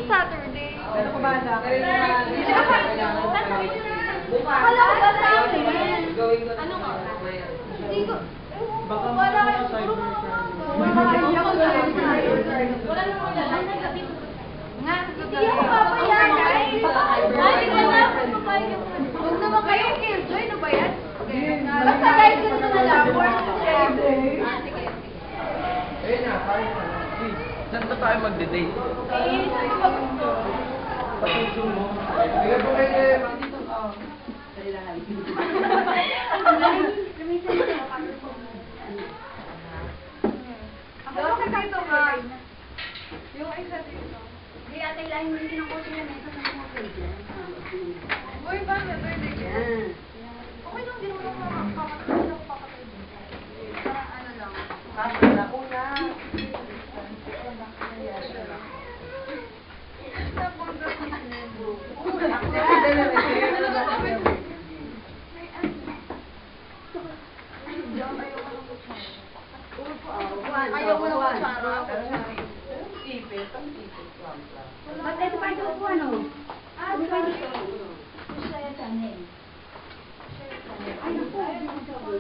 Saturday. Pero kumanda. Wala ko ba sa akin? Ano nga? Hindi ko. Baka Wala kayo. Wala Nga, hindi ako papayan, guys. Ay, wala. Huwag naman kayong killjoy. Ano ba yan? Basta guys, ganito na lang. Sige. Ayun na, kaya na. Saan ba tayo magde-date? Patuso mo. Sige po kayo. Ako sa kahit ba? Yung isa dito. Hindi ate lang yung kinukuha niya na ito na mga kaibigan. Boy, ba? Birthday ka? Okay lang, din mo lang makakapagod ako papakaibigan. Parang ano lang. Kaso na una. Ayaw mo na kutsara. Tipit, ang tipit. Ba't ito pa ito po ano? Ah, di ba? Saya tanin. Ay, naku.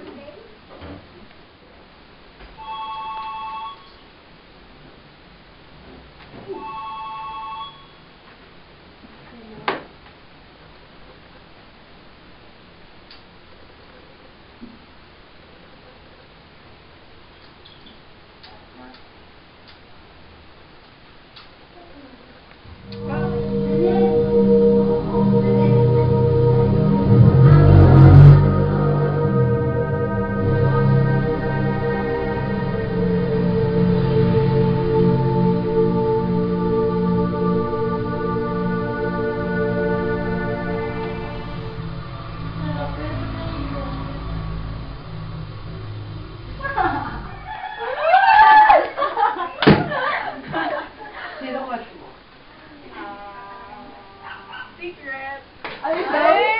Secret. Ay,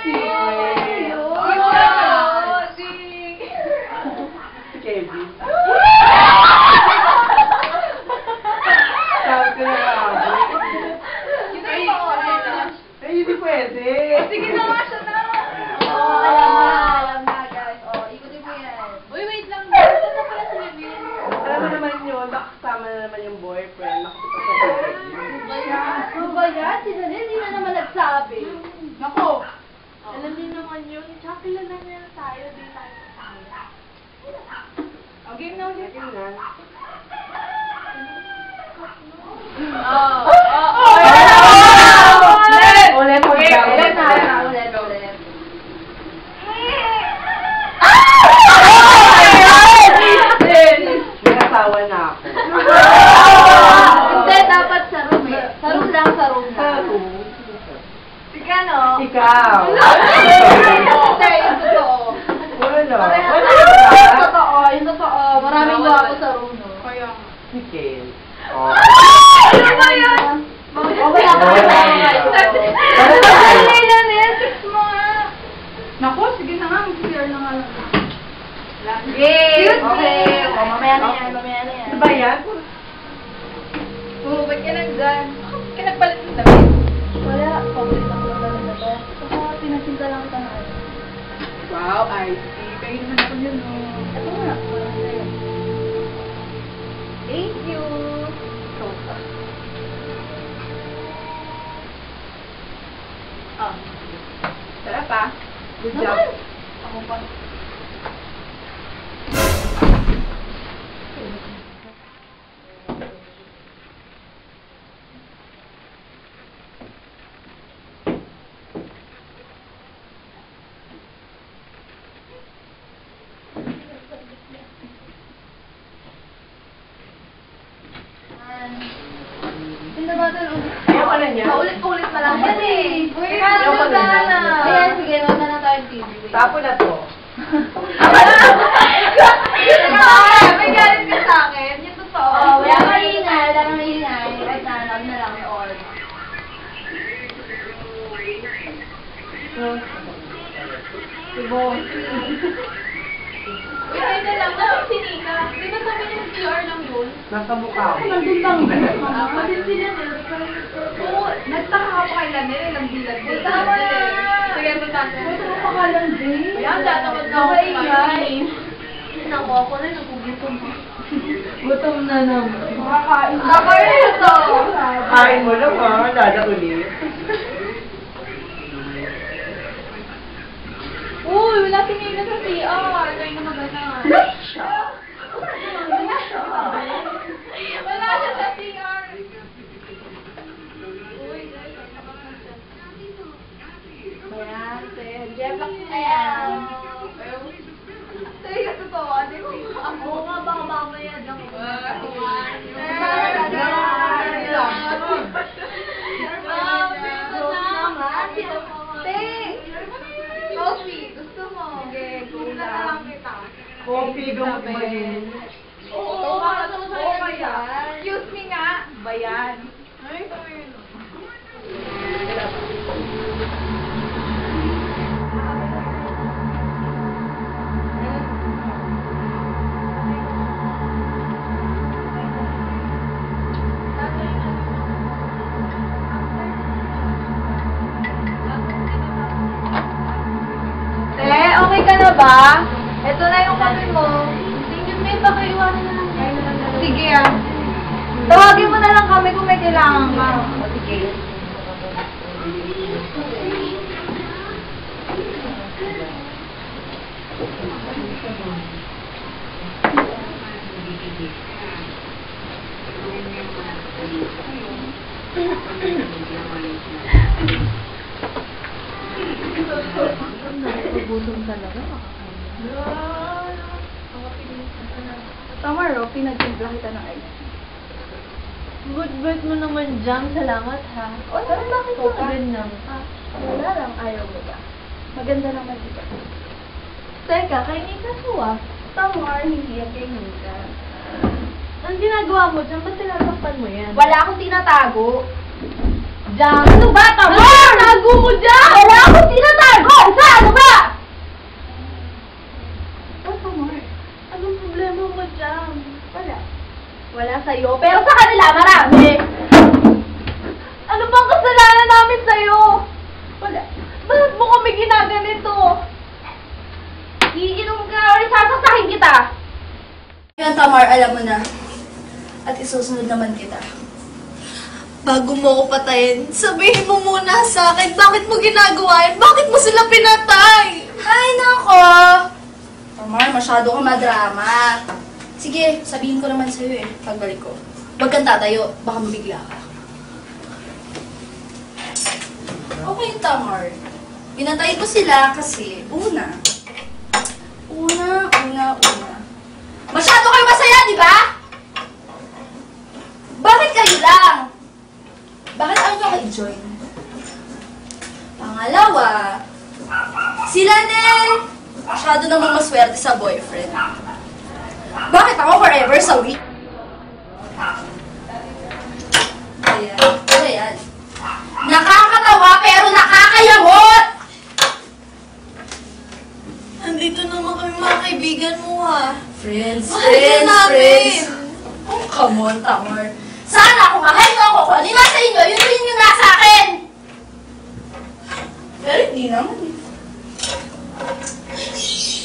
secret. Kevin. Sabi ko na nga. Yun ay oras. Eh, hindi pwede. Sige na nga siya na. Alam na guys. Ikutin mo yan. Uy, wait lang. Saan na pala si Levin? Alam mo naman yun, nakasama na naman yung boyfriend. Nakasama Ano ba yan? Si Janelle, hindi na naman nagsabi. Nako. Alam niyo naman yun. Tsaka kilala niya tayo. Di tayo kasama. O, game na ulit. Game na. Ulit, Ulit na. Ulit. May asawa na ako. Hindi, dapat sa room eh. Sa room lang. Sigano? Ikaw. Hindi, yung totoo. Wala. Yung totoo, yung totoo. Maraming gwapo sa room, no? Kaya nga. Si Ken. Oh. Ano ba yan? Okay ako. Ilan yan? 6 mo nga. Naku, sige na nga. Mag-share na nga lang. Cute. Okay. Mamaya na yan. Ano ba yan? Ba't ka nandyan? Bakit ka nagpalit ng damit? Wala, paborito ko lang talaga to. Saka pinasinta lang kita na ano. Wow, I see. Kayo naman ako yun, no? Ito nga, walang sa'yo. Thank you. Oh. Sarap ah. Good job. Ako pa. Hindi ba doon? Ayoko na niya. Paulit-ulit na lang yan eh. Uy, Ayoko na niya. Ayan, sige, wag na lang tayong TV. Tapo na to. May galit ka sa akin. Yung totoo. Wala kang maingay, wala kang maingay. Right na, love na lang, may oras. Sibo. Uy, Teka lang, nasaan si Nika? Di ba sabi niya CR lang yun? Nasa mukha ko. Nandun lang. Kasi sila oo, nagtaka ka pa kay Lanel, ilang bilag din. Tama na! Sige, punta ko. Ano pa ka lang din? Ayan, datawag na ako kumain. Naku, ako na nagugutom. Gutom na naman. Makakain. Kakain ito! Kain mo lang ha, dada ulit. Uy, wala si Nika sa CR. Kaya na magana. Wala siya sa CR. Uy, guys, Ayan, Sen. Jeff, ayan. Sige, totoo. Hindi ko Oo nga, baka mamaya lang. Coffee, gusto mo? Okay, go lang kita. Coffee gamot ba yun? Oo, kaya. Excuse me nga. Bayan. Ay, sorry. Okay ka na ba? Ito na yung kape mo. Tingin mo yung pakaiwanan na lang. Sige ah. Tawagin mo na lang kami kung may kailangan ka. Sige. Nagugutom talaga. Tama, Ro, pinagtimpla kita ng ice. Good mo naman, Jam. Salamat, ha? Pero bakit ka ganyan? Wala lang, ayaw mo ba? Maganda naman dito. Teka, kay Nika to, ah. Tama, hindi yan kay Nika. Ang ginagawa mo, Jam, ba't tinatakpan mo yan? Wala akong tinatago. Jam! Ano ba? Tama! Tinago mo, Jam! Wala akong tinatago! Isa, ano ba? Oh, Tamar. Anong problema mo, Jam? Wala. Wala sa'yo, pero sa kanila marami. Ano bang kasalanan namin sa'yo? Wala. Bakit mo kami ginaganito? Iinom ka or sasasahin kita. Yan, Tamar, alam mo na. At isusunod naman kita. Bago mo ako patayin, sabihin mo muna sa akin, bakit mo ginagawa yan? Bakit mo sila pinatay? Ay, nako! Tamar, masyado ka madrama. Sige, sabihin ko naman sa'yo pagbalik ko. Huwag kang tatayo, baka mabigla ka. Okay, Tamar. Pinatay ko sila kasi, una. Masyado kayo masaya, di ba? Bakit kayo lang? Bakit ayaw nyo ka-join? Pangalawa, sila Nel, masyado namang maswerte sa boyfriend. Bakit ako forever sa week? Ayan. Nakakatawa pero nakakayamot! Andito naman kami mga kaibigan mo, ha? Friends. Oh, come on, Tamar. Sana kung mahal mo ako, kung ano yung nasa inyo, yun rin yung nasa akin! Pero hindi naman.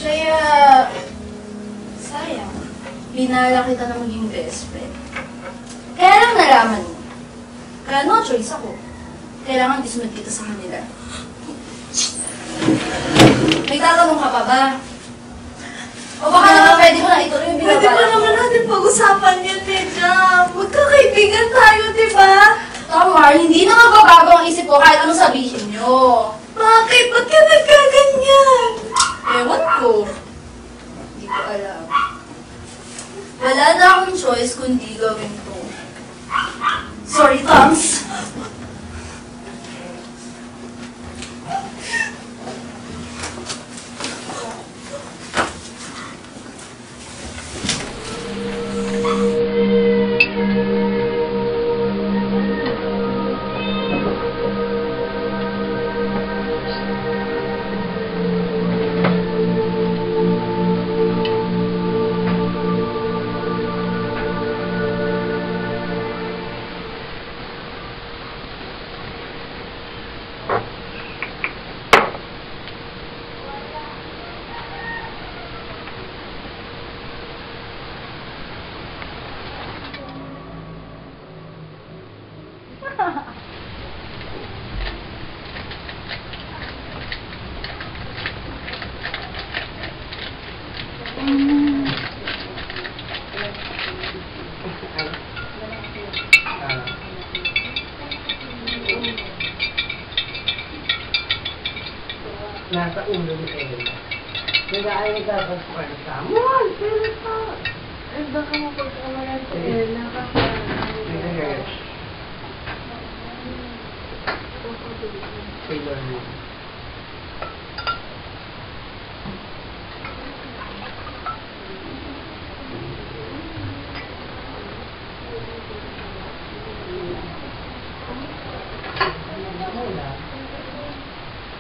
Kaya, sayang. Pinala kita na maging best friend. Kaya lang nalaman mo. Kaya no choice ako. Kailangan isunod kita sa kanila. May tatanong ka pa ba? O baka naman pwede mo na ituloy yung binabala. Pwede pa naman natin pag-usapan yan, Jam. Magkakaibigan tayo, di ba? Tamar, hindi na magbabago ang isip ko kahit anong sabihin nyo. Bakit? Ba't ka nagkaganyan? Ewan ko. Hindi ko alam. Wala na akong choice kundi gawin to. Sorry, Toms. Nasa ulo ni Ella. Kaya ay nagkakaspan sa Mon, pero pa. Ay, baka mapagkamalan ko eh. Nag-hurt. Sailor Moon.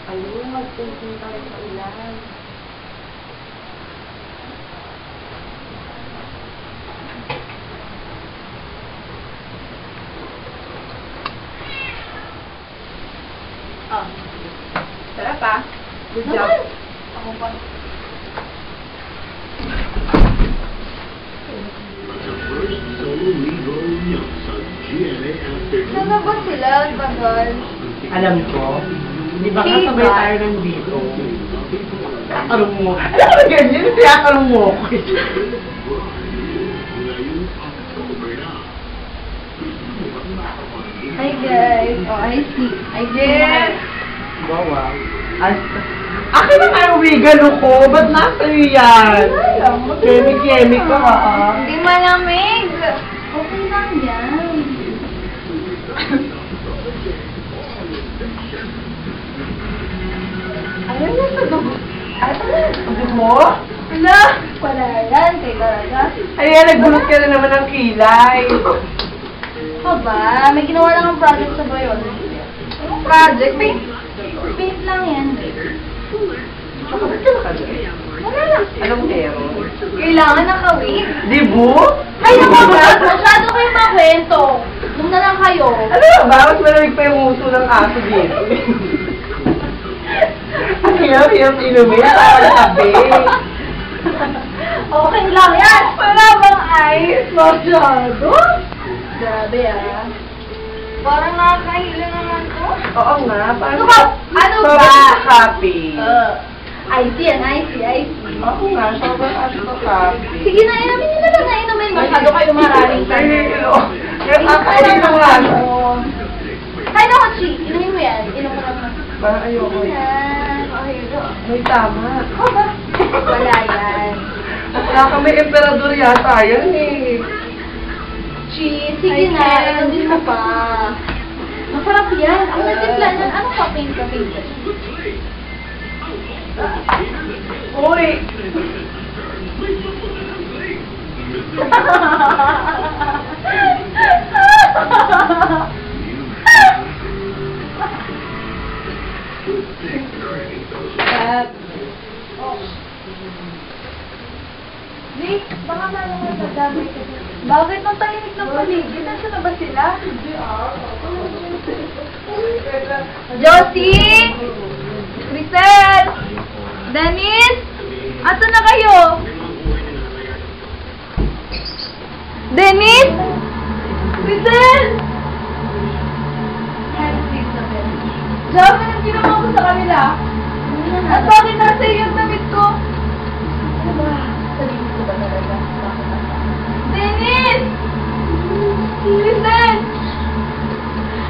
Ayun, mag-thinking tayo sa ulan. Oh. Sarap ah. Good job. Ako pa. Saan na ba sila? Tagal. Alam ko, di ba Kita. kasabay tayo nandito? Alam mo, alam mo ganyan, tinatanong mo ako. Hi guys. Oh, I see. I guess. Bawa. Akin na nga yung regalo ko, ba't nasa iyo yan? Kemi-kemi ka ha. Hindi malamig. Okay lang yan. Ayun na sa dugo. Ano mo? Wala. Wala yan. Kay talaga. Ayan, nagbulot ka na naman ng kilay. Aba, may ginawa lang ang project sa biology. Anong project? Paint lang yan. Tsaka ba't ka nakagay? Wala lang. Anong meron? Kailangan nakawig. Di bu? Ay, naku ba? Masyado kayo makwento. Nung na lang kayo. Ano na ba? Mas malamig pa yung uso ng aso dito. Ang hirap inumin. Para na kape. Okay lang yan. Wala bang ice? Masyado? Grabe ah. Parang nakakahila naman to. Oo nga. Ano ba? Ano ba? Sobrang kape. Icy yan, icy. Oo nga. Sobrang aso ka kape. Sige na, inamin nyo na lang na inumin. Masyado kayo maraming Ay, tanong. kakainin ng aso. Kaya na, Chi. Inumin mo yan. Inom mo lang. Parang ayoko. Yan. Okay, go. May tama. Wala yan. Wala ka may emperador yata. Yan eh. Chi, sige na. Inumin mo pa. Masarap yan. Ang natimpla yan. Anong papain ka? Uy! Nick, baka malaman sa damay ka. Bakit ang tahimik ng paligid? Nasaan na ba sila? Josie! Crisel! Dennis! Asan na kayo? Dennis! Crisel! Sabi nang ginawa ko sa kanila. At bakit nasa iyo yung damit ko? Sabihin ko ba talaga? Dennis! Crisel!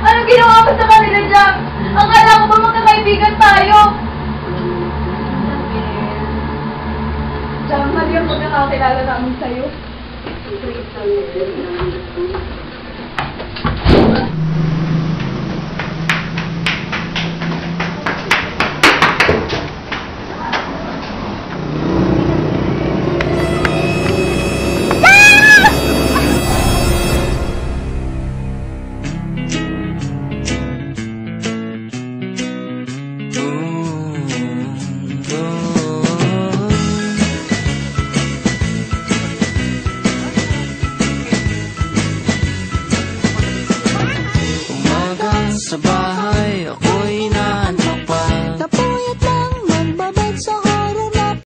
Anong ginawa mo sa kanila, Jack? Akala ko ba magkakaibigan tayo? Jack, mali ang pagkakakilala namin sa'yo. Sa bahay